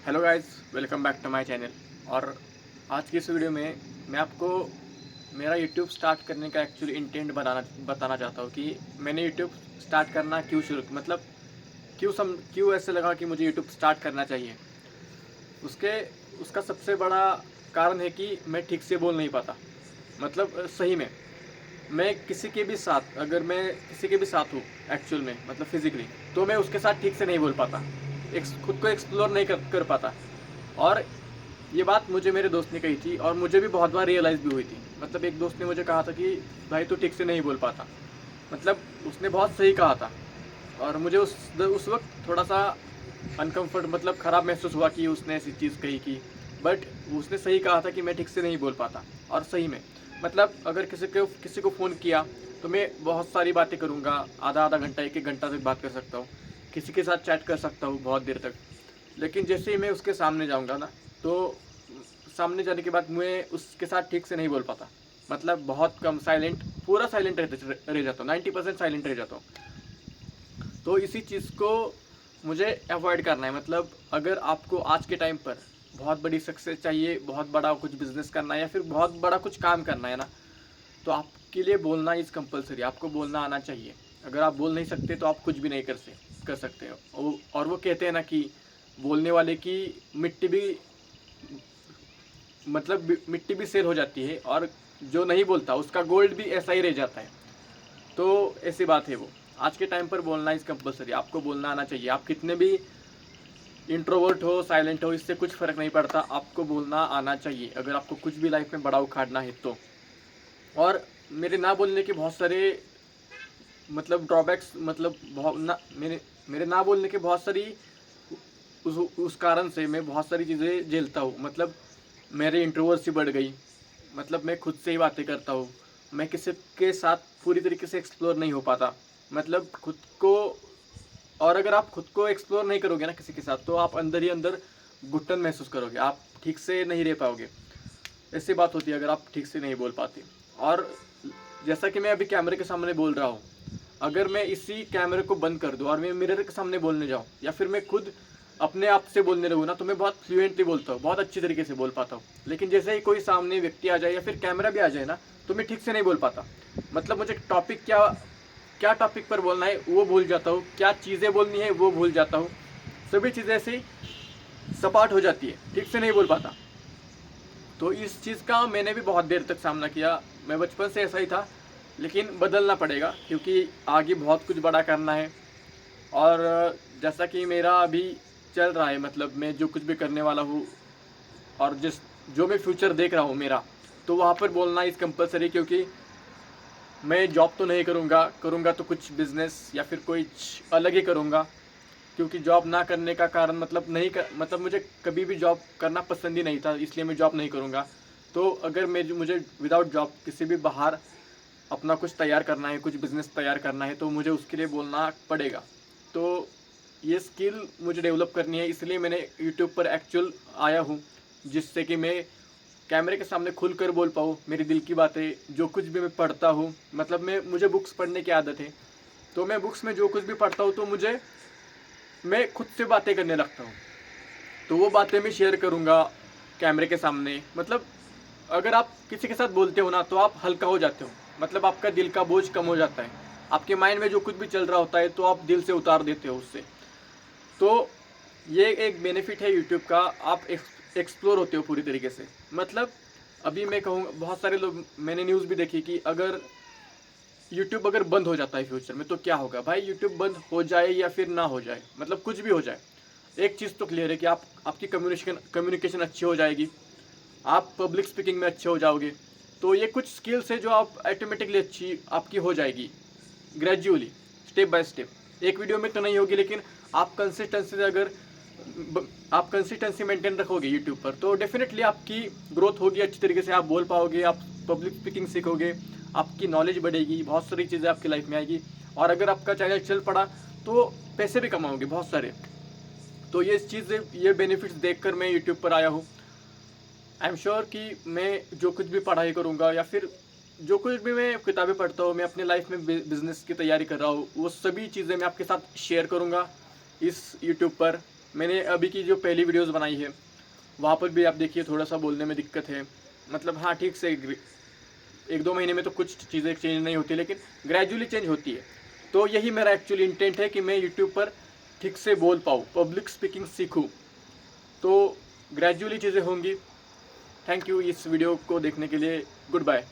Hello guys, welcome back to my channel. और आज की इस वीडियो में मैं आपको मेरा यूट्यूब स्टार्ट करने का एक्चुअली इंटेंट बताना चाहता हूँ कि मैंने यूट्यूब स्टार्ट करना क्यों शुरू, मतलब क्यों ऐसे लगा कि मुझे यूट्यूब स्टार्ट करना चाहिए। उसके उसका सबसे बड़ा कारण है कि मैं ठीक से बोल नहीं पाता। मतलब सही में मैं किसी के भी साथ, अगर मैं किसी के भी साथ हूँ एक्चुअल में, मतलब फिजिकली, तो मैं उसके साथ ठीक से नहीं बोल पाता, खुद को एक्सप्लोर नहीं कर पाता। और ये बात मुझे मेरे दोस्त ने कही थी और मुझे भी बहुत बार रियलाइज़ भी हुई थी। मतलब एक दोस्त ने मुझे कहा था कि भाई तू ठीक से नहीं बोल पाता। मतलब उसने बहुत सही कहा था। और मुझे उस वक्त थोड़ा सा अनकम्फर्ट, मतलब ख़राब महसूस हुआ कि उसने ऐसी चीज़ कही कि, बट उसने सही कहा था कि मैं ठीक से नहीं बोल पाता। और सही में, मतलब अगर किसी को फ़ोन किया तो मैं बहुत सारी बातें करूँगा, आधा आधा घंटा, एक एक घंटा तक बात कर सकता हूँ, किसी के साथ चैट कर सकता हूँ बहुत देर तक। लेकिन जैसे ही मैं उसके सामने जाऊँगा ना, तो सामने जाने के बाद मैं उसके साथ ठीक से नहीं बोल पाता। मतलब बहुत कम, साइलेंट, पूरा साइलेंट रह जाता हूँ, 90% साइलेंट रह जाता हूँ। तो इसी चीज़ को मुझे अवॉइड करना है। मतलब अगर आपको आज के टाइम पर बहुत बड़ी सक्सेस चाहिए, बहुत बड़ा कुछ बिजनेस करना है या फिर बहुत बड़ा कुछ काम करना है ना, तो आपके लिए बोलना इज़ कंपलसरी। आपको बोलना आना चाहिए। अगर आप बोल नहीं सकते तो आप कुछ भी नहीं कर सकते हो। और वो कहते हैं ना कि बोलने वाले की मिट्टी भी, मतलब मिट्टी भी सेल हो जाती है, और जो नहीं बोलता उसका गोल्ड भी ऐसा ही रह जाता है। तो ऐसी बात है वो। आज के टाइम पर बोलना इज़ कंपलसरी। आपको बोलना आना चाहिए। आप कितने भी इंट्रोवर्ट हो, साइलेंट हो, इससे कुछ फ़र्क नहीं पड़ता। आपको बोलना आना चाहिए अगर आपको कुछ भी लाइफ में बड़ा उखाड़ना है तो। और मेरे ना बोलने के बहुत सारे, मतलब ड्रॉबैक्स, मतलब बहुत ना, मेरे ना बोलने के बहुत सारी, उस कारण से मैं बहुत सारी चीज़ें झेलता हूँ। मतलब मेरी इंट्रोवर्सी बढ़ गई। मतलब मैं खुद से ही बातें करता हूँ। मैं किसी के साथ पूरी तरीके से एक्सप्लोर नहीं हो पाता। मतलब खुद को, और अगर आप खुद को एक्सप्लोर नहीं करोगे ना किसी के साथ, तो आप अंदर ही अंदर घुटन महसूस करोगे। आप ठीक से नहीं रह पाओगे। ऐसी बात होती है अगर आप ठीक से नहीं बोल पाते। और जैसा कि मैं अभी कैमरे के सामने बोल रहा हूँ, अगर मैं इसी कैमरे को बंद कर दूँ और मैं मिरर के सामने बोलने जाऊँ, या फिर मैं खुद अपने आप से बोलने लगूँ ना, तो मैं बहुत फ्लुएंटली बोलता हूँ, बहुत अच्छी तरीके से बोल पाता हूँ। लेकिन जैसे ही कोई सामने व्यक्ति आ जाए या फिर कैमरा भी आ जाए ना, तो मैं ठीक से नहीं बोल पाता। मतलब मुझे टॉपिक क्या क्या टॉपिक पर बोलना है वो भूल जाता हूँ, क्या चीज़ें बोलनी है वो भूल जाता हूँ। सभी चीज़ें ऐसी सपाट हो जाती है, ठीक से नहीं बोल पाता। तो इस चीज़ का मैंने भी बहुत देर तक सामना किया। मैं बचपन से ऐसा ही था, लेकिन बदलना पड़ेगा क्योंकि आगे बहुत कुछ बड़ा करना है। और जैसा कि मेरा अभी चल रहा है, मतलब मैं जो कुछ भी करने वाला हूँ और जो मैं फ्यूचर देख रहा हूँ मेरा, तो वहाँ पर बोलना इज़ कंपलसरी। क्योंकि मैं जॉब तो नहीं करूँगा, करूँगा तो कुछ बिज़नेस या फिर कुछ अलग ही करूँगा। क्योंकि जॉब ना करने का कारण, मतलब नहीं कर, मतलब मुझे कभी भी जॉब करना पसंद ही नहीं था, इसलिए मैं जॉब नहीं करूँगा। तो अगर मुझे विदाउट जॉब किसी भी बाहर अपना कुछ तैयार करना है, कुछ बिज़नेस तैयार करना है, तो मुझे उसके लिए बोलना पड़ेगा। तो ये स्किल मुझे डेवलप करनी है, इसलिए मैंने यूट्यूब पर एक्चुअल आया हूँ, जिससे कि मैं कैमरे के सामने खुलकर बोल पाऊँ मेरी दिल की बातें, जो कुछ भी मैं पढ़ता हूँ। मतलब मुझे बुक्स पढ़ने की आदत है, तो मैं बुक्स में जो कुछ भी पढ़ता हूँ तो मैं खुद से बातें करने लगता हूँ। तो वो बातें मैं शेयर करूँगा कैमरे के सामने। मतलब अगर आप किसी के साथ बोलते हो ना, तो आप हल्का हो जाते हो। मतलब आपका दिल का बोझ कम हो जाता है। आपके माइंड में जो कुछ भी चल रहा होता है तो आप दिल से उतार देते हो उससे। तो ये एक बेनिफिट है यूट्यूब का। आप एक्सप्लोर होते हो पूरी तरीके से। मतलब अभी मैं कहूँगा, बहुत सारे लोग, मैंने न्यूज़ भी देखी कि अगर यूट्यूब अगर बंद हो जाता है फ्यूचर में तो क्या होगा। भाई यूट्यूब बंद हो जाए या फिर ना हो जाए, मतलब कुछ भी हो जाए, एक चीज़ तो क्लियर है कि आपकी कम्युनिकेशन अच्छी हो जाएगी। आप पब्लिक स्पीकिंग में अच्छे हो जाओगे। तो ये कुछ स्किल्स है जो आप ऑटोमेटिकली अच्छी आपकी हो जाएगी, ग्रेजुअली, स्टेप बाय स्टेप। एक वीडियो में तो नहीं होगी, लेकिन आप कंसिस्टेंसी से अगर आप कंसिस्टेंसी मेंटेन रखोगे यूट्यूब पर, तो डेफिनेटली आपकी ग्रोथ होगी, अच्छी तरीके से आप बोल पाओगे, आप पब्लिक स्पीकिंग सीखोगे, आपकी नॉलेज बढ़ेगी, बहुत सारी चीज़ें आपकी लाइफ में आएगी। और अगर आपका चैनल चल पड़ा तो पैसे भी कमाओगे बहुत सारे। तो ये बेनिफिट्स देखकर मैं यूट्यूब पर आया हूँ। आई एम श्योर कि मैं जो कुछ भी पढ़ाई करूँगा या फिर जो कुछ भी मैं किताबें पढ़ता हूँ, मैं अपने लाइफ में बिज़नेस की तैयारी कर रहा हूँ, वो सभी चीज़ें मैं आपके साथ शेयर करूँगा इस यूट्यूब पर। मैंने अभी की जो पहली वीडियोस बनाई है वहाँ पर भी आप देखिए थोड़ा सा बोलने में दिक्कत है, मतलब हाँ ठीक से 1-2 महीने में तो कुछ चीज़ें चेंज नहीं होती, लेकिन ग्रेजुअली चेंज होती है। तो यही मेरा एक्चुअली इंटेंट है कि मैं यूट्यूब पर ठीक से बोल पाऊँ, पब्लिक स्पीकिंग सीखूँ, तो ग्रेजुअली चीज़ें होंगी। थैंक यू इस वीडियो को देखने के लिए। Good bye.